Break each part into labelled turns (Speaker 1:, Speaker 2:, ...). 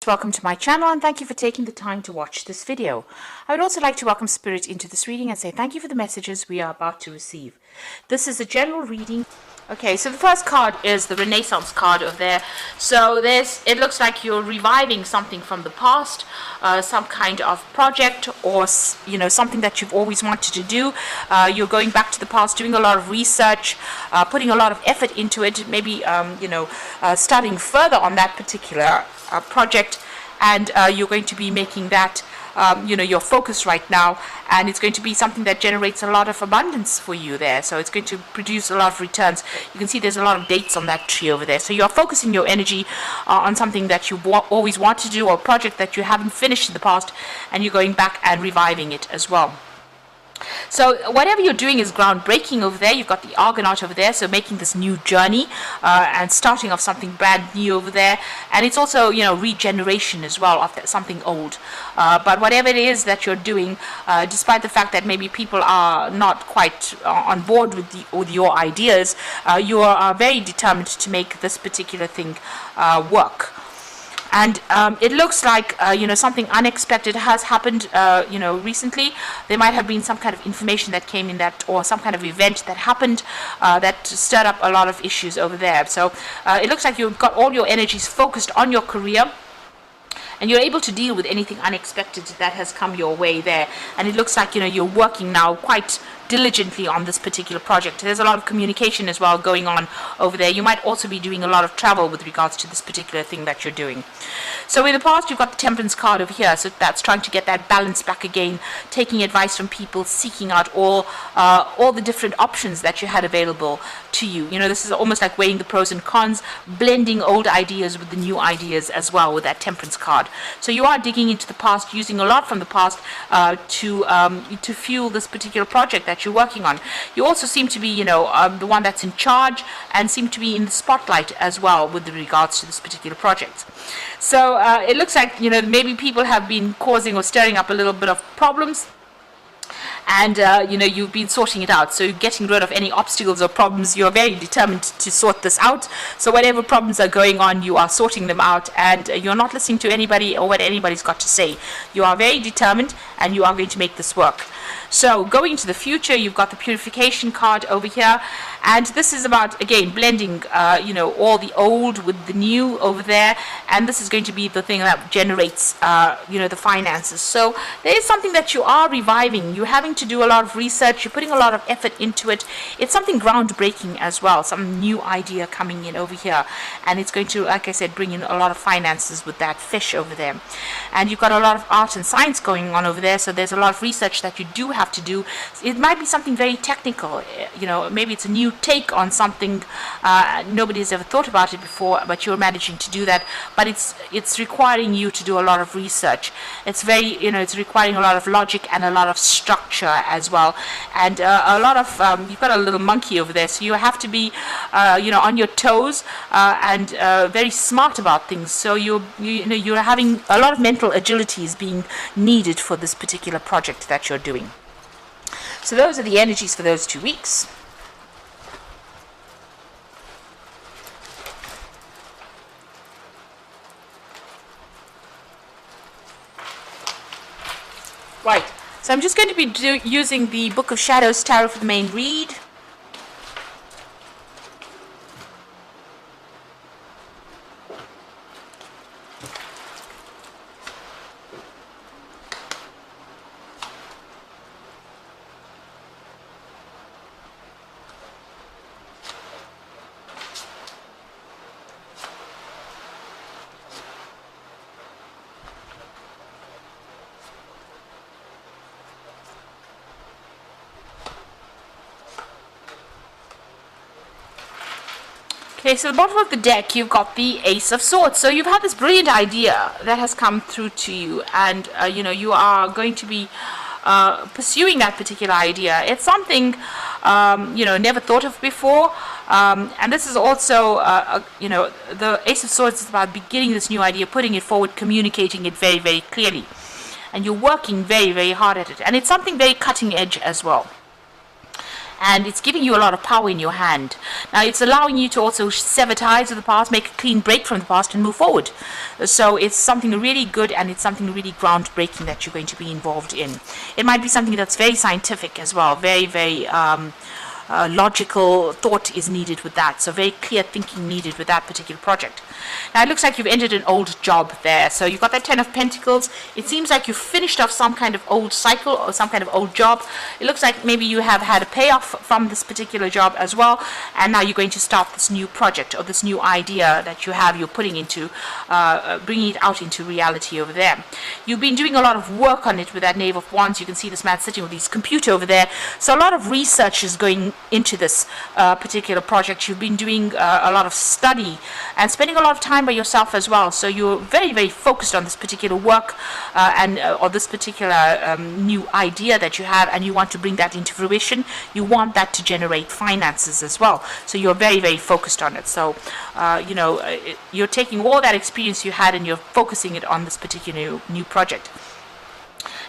Speaker 1: Welcome to my channel and thank you for taking the time to watch this video. I would also like to welcome Spirit into this reading and say thank you for the messages we are about to receive. This is a general reading. Okay, so the first card is the Renaissance card over there. So it looks like you're reviving something from the past, some kind of project or something that you've always wanted to do. You're going back to the past, doing a lot of research, putting a lot of effort into it, maybe studying further on that particular project, and you're going to be making that your focus right now, and it's going to be something that generates a lot of abundance for you there. So it's going to produce a lot of returns. You can see there's a lot of dates on that tree over there. So you're focusing your energy on something that you always want to do, or a project that you haven't finished in the past, and you're going back and reviving it as well. So whatever you're doing is groundbreaking over there. You've got the Argonaut over there, so making this new journey and starting off something brand new over there. And it's also, regeneration as well of something old. But whatever it is that you're doing, despite the fact that maybe people are not quite on board with your ideas, you are very determined to make this particular thing work. And it looks like, something unexpected has happened, recently. There might have been some kind of information that came in or some kind of event that happened that stirred up a lot of issues over there. So it looks like you've got all your energies focused on your career, and you're able to deal with anything unexpected that has come your way there. And it looks like, you're working now quite diligently on this particular project. There's a lot of communication as well going on over there. You might also be doing a lot of travel with regards to this particular thing that you're doing. So in the past, you've got the Temperance card over here. So that's trying to get that balance back again, taking advice from people, seeking out all the different options that you had available to you. This is almost like weighing the pros and cons, blending old ideas with the new ideas as well with that Temperance card. So you are digging into the past, using a lot from the past to fuel this particular project that you're working on. You also seem to be, the one that's in charge, and seem to be in the spotlight as well with regards to this particular project. So it looks like, maybe people have been causing or stirring up a little bit of problems, and you've been sorting it out. So you're getting rid of any obstacles or problems. You're very determined to sort this out. So whatever problems are going on, you are sorting them out, and you're not listening to anybody or what anybody's got to say. You are very determined, and you are going to make this work. So going into the future, you've got the Purification card over here, and this is about, again, blending all the old with the new over there, and this is going to be the thing that generates the finances. So there is something that you are reviving. You're having to do a lot of research, you're putting a lot of effort into it. It's something groundbreaking as well, some new idea coming in over here, and it's going to, like I said, bring in a lot of finances with that fish over there. And you've got a lot of art and science going on over there, so there's a lot of research that you do have to do. It might be something very technical, maybe it's a new take on something, nobody's ever thought about it before, but you're managing to do that. But it's requiring you to do a lot of research. It's very, it's requiring a lot of logic and a lot of structure as well, and a lot of you've got a little monkey over there, so you have to be on your toes and very smart about things. So you're having a lot of mental agility is being needed for this particular project that you're doing. So those are the energies for those 2 weeks. Right, so I'm just going to be using the Book of Shadows Tarot for the main read. Okay, so at the bottom of the deck, you've got the Ace of Swords. So you've had this brilliant idea that has come through to you, and you are going to be pursuing that particular idea. It's something never thought of before, and this is also the Ace of Swords is about beginning this new idea, putting it forward, communicating it very, very clearly, and you're working very, very hard at it, and it's something very cutting edge as well. and it's giving you a lot of power in your hand. Now it's allowing you to also sever ties with the past, make a clean break from the past and move forward. So it's something really good, and it's something really groundbreaking that you're going to be involved in. It might be something that's very scientific as well, very logical thought is needed with that, so very clear thinking needed with that particular project. Now it looks like you've ended an old job there, so you've got that 10 of Pentacles. It seems like you've finished off some kind of old cycle or some kind of old job. It looks like maybe you have had a payoff from this particular job as well, and now you're going to start this new project or this new idea that you're putting into bringing it out into reality over there. You've been doing a lot of work on it with that Knave of Wands. You can see this man sitting with his computer over there, so a lot of research is going into this particular project. You've been doing a lot of study and spending a lot of time by yourself as well, so you're very focused on this particular work or this particular new idea that you have, and you want to bring that into fruition. You want that to generate finances as well, so you're very focused on it. So you're taking all that experience you had and you're focusing it on this particular new project.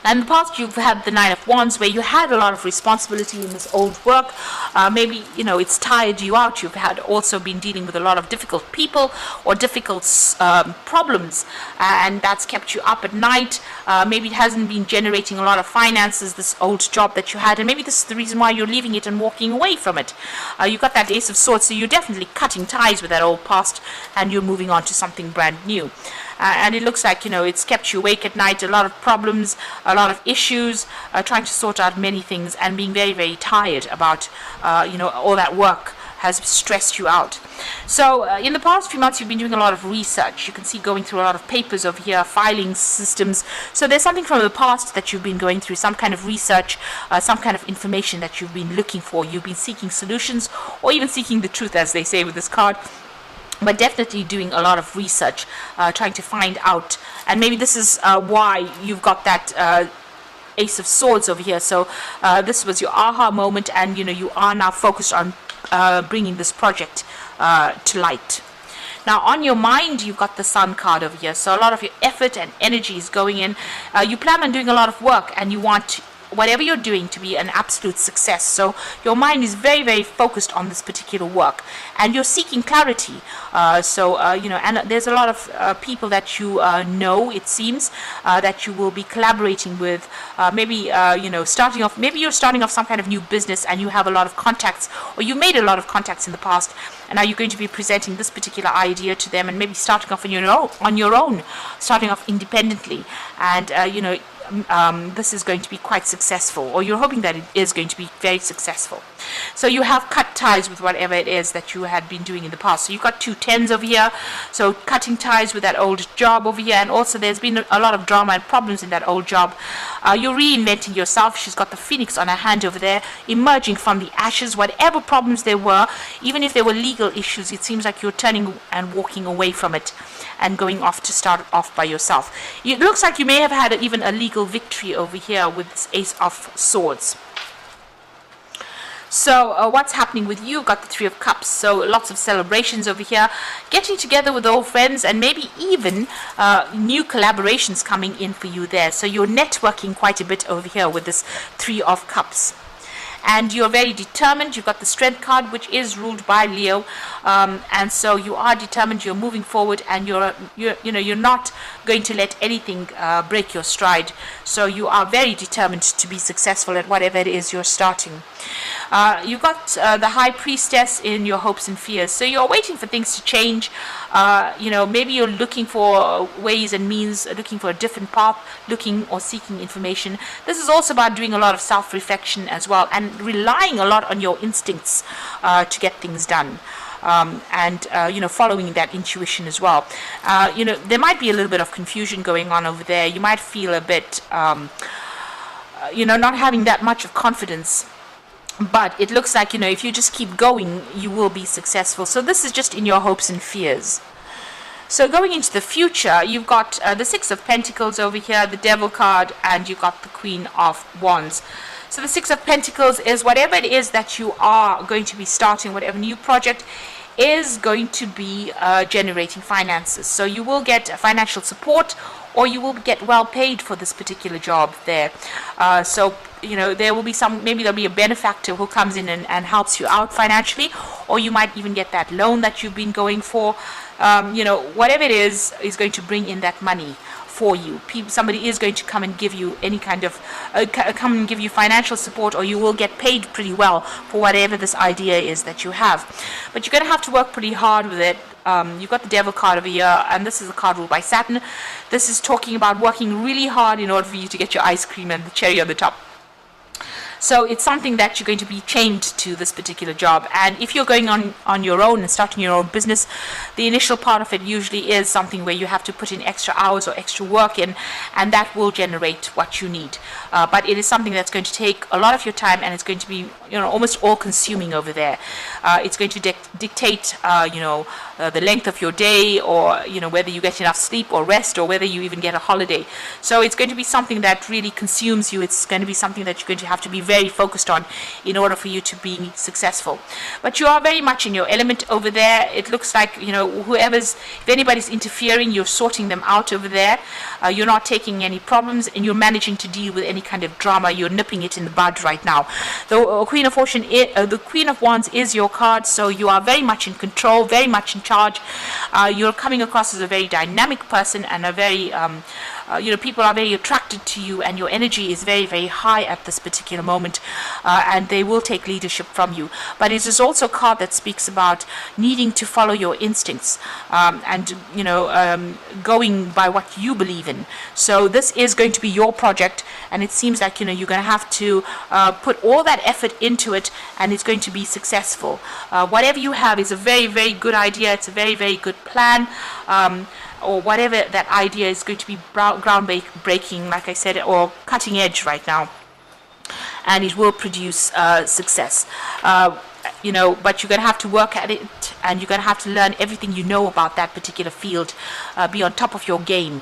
Speaker 1: Now, in the past, you've had the 9 of Wands, where you had a lot of responsibility in this old work. Maybe, it's tired you out. You've had also been dealing with a lot of difficult people or difficult problems, and that's kept you up at night. Maybe it hasn't been generating a lot of finances, this old job that you had, and maybe this is the reason why you're leaving it and walking away from it. You've got that Ace of Swords, so you're definitely cutting ties with that old past, and you're moving on to something brand new. And it looks like, it's kept you awake at night, a lot of problems, a lot of issues, trying to sort out many things, and being very tired about, all that work has stressed you out. So in the past few months, you've been doing a lot of research. You can see going through a lot of papers over here, filing systems. So there's something from the past that you've been going through, some kind of research, some kind of information that you've been looking for. You've been seeking solutions, or even seeking the truth, as they say with this card. But definitely doing a lot of research, trying to find out. And maybe this is why you've got that Ace of Swords over here. So this was your aha moment, and you are now focused on bringing this project to light. Now, on your mind, you've got the Sun card over here. So a lot of your effort and energy is going in. You plan on doing a lot of work, and you want whatever you're doing to be an absolute success. So your mind is very focused on this particular work, and you're seeking clarity. And there's a lot of people that you know, it seems, that you will be collaborating with. Maybe you're starting off some kind of new business, and you have a lot of contacts, or you made a lot of contacts in the past, and now you're going to be presenting this particular idea to them, and maybe starting off on your own, starting off independently, and this is going to be quite successful, or you're hoping that it is going to be very successful. So you have cut ties with whatever it is that you had been doing in the past. So you've got 2 10s over here, so cutting ties with that old job over here, and also there's been a lot of drama and problems in that old job. You're reinventing yourself. She's got the phoenix on her hand over there, emerging from the ashes. Whatever problems there were, even if there were legal issues, it seems like you're turning and walking away from it and going off to start off by yourself. It looks like you may have had even a legal victory over here with this Ace of Swords. So what's happening with you? Got the 3 of Cups, so lots of celebrations over here, getting together with old friends, and maybe even new collaborations coming in for you there. So you're networking quite a bit over here with this 3 of Cups. And you're very determined. You've got the Strength card, which is ruled by Leo, and so you are determined. You're moving forward, and you're not going to let anything break your stride. So you are very determined to be successful at whatever it is you're starting. You've got the High Priestess in your hopes and fears. So you're waiting for things to change. Maybe you're looking for ways and means, looking for a different path, looking or seeking information. This is also about doing a lot of self-reflection as well, and relying a lot on your instincts to get things done. Following that intuition as well. There might be a little bit of confusion going on over there. You might feel a bit, not having that much of confidence. But it looks like, if you just keep going, you will be successful. So this is just in your hopes and fears. So going into the future, you've got the 6 of Pentacles over here, the Devil card, and you've got the Queen of Wands. So the 6 of Pentacles is whatever it is that you are going to be starting, whatever new project. is going to be generating finances. So you will get financial support, or you will get well paid for this particular job there. So there will be maybe there'll be a benefactor who comes in and helps you out financially, or you might even get that loan that you've been going for. Whatever it is going to bring in that money for you. Somebody is going to come and give you any kind of come and give you financial support, or you will get paid pretty well for whatever this idea is that you have. But you're going to have to work pretty hard with it. You've got the Devil card over here, and this is a card ruled by Saturn. This is talking about working really hard in order for you to get your ice cream and the cherry on the top. So it's something that you're going to be chained to this particular job. And if you're going on your own and starting your own business, the initial part of it usually is something where you have to put in extra hours or extra work in, and that will generate what you need. But it is something that's going to take a lot of your time, and it's going to be almost all consuming over there. It's going to dictate the length of your day, or whether you get enough sleep or rest, or whether you even get a holiday. So it's going to be something that really consumes you. It's going to be something that you're going to have to be very focused on in order for you to be successful. But you are very much in your element over there. It looks like if anybody's interfering, you're sorting them out over there. You're not taking any problems, and you're managing to deal with any kind of drama. You're nipping it in the bud right now. The Queen of Wands is your card, so you are very much in control, very much in charge. You're coming across as a very dynamic person, and a very people are very attracted to you, and your energy is very, very high at this particular moment, and they will take leadership from you. But it is also a card that speaks about needing to follow your instincts, and going by what you believe in. So this is going to be your project, and it seems like you're going to have to put all that effort into it, and it's going to be successful. Whatever you have is a very, very good idea. It's a very, very good plan. Or whatever that idea is going to be groundbreaking, like I said, or cutting edge right now, and it will produce success. But you're going to have to work at it, and you're going to have to learn everything you know about that particular field, be on top of your game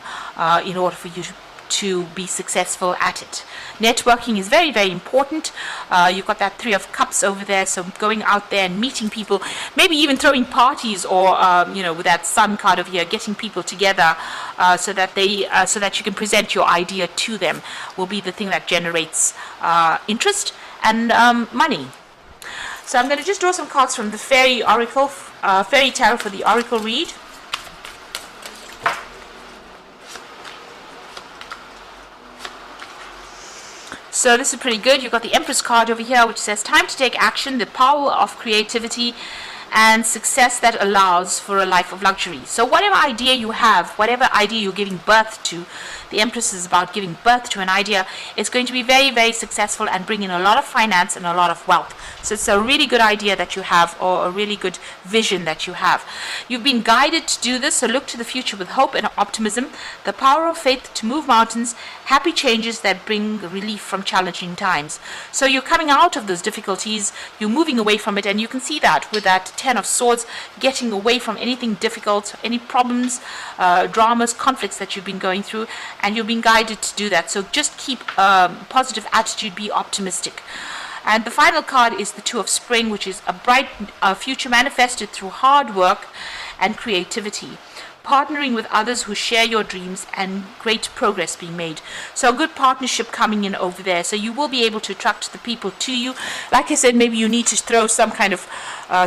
Speaker 1: in order for you to be successful at it. Networking is very, very important. You've got that 3 of Cups over there, so going out there and meeting people, maybe even throwing parties, or with that Sun card over here, getting people together so that you can present your idea to them, will be the thing that generates interest and money. So I'm going to just draw some cards from the Fairy Oracle, Fairy Tarot for the Oracle read. So this is pretty good. You've got the Empress card over here, which says time to take action, the power of creativity and success that allows for a life of luxury. So whatever idea you have, whatever idea you're giving birth to, the Empress is about giving birth to an idea. It's going to be very, very successful and bring in a lot of finance and a lot of wealth. So it's a really good idea that you have, or a really good vision that you have. You've been guided to do this, so look to the future with hope and optimism, the power of faith to move mountains, happy changes that bring relief from challenging times. So you're coming out of those difficulties, you're moving away from it, and you can see that with that 10 of Swords, getting away from anything difficult, any problems, dramas, conflicts that you've been going through, and you're being guided to do that. So just keep a positive attitude, be optimistic. And the final card is the 2 of Spring, which is a bright future manifested through hard work and creativity, partnering with others who share your dreams, and great progress being made. So a good partnership coming in over there. So you will be able to attract the people to you. Like I said, maybe you need to throw some kind of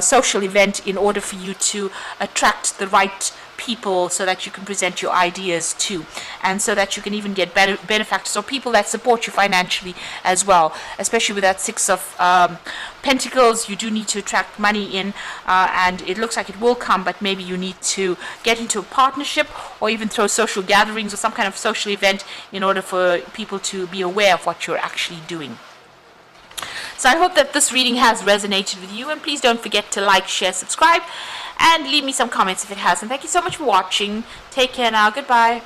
Speaker 1: social event in order for you to attract the right people, so that you can present your ideas to, and so that you can even get benefactors or people that support you financially as well. Especially with that 6 of Pentacles, you do need to attract money in, and it looks like it will come, but maybe you need to get into a partnership, or even throw social gatherings or some kind of social event in order for people to be aware of what you're actually doing. So I hope that this reading has resonated with you, and please don't forget to like, share, subscribe, and leave me some comments if it has. And thank you so much for watching. Take care now. Goodbye.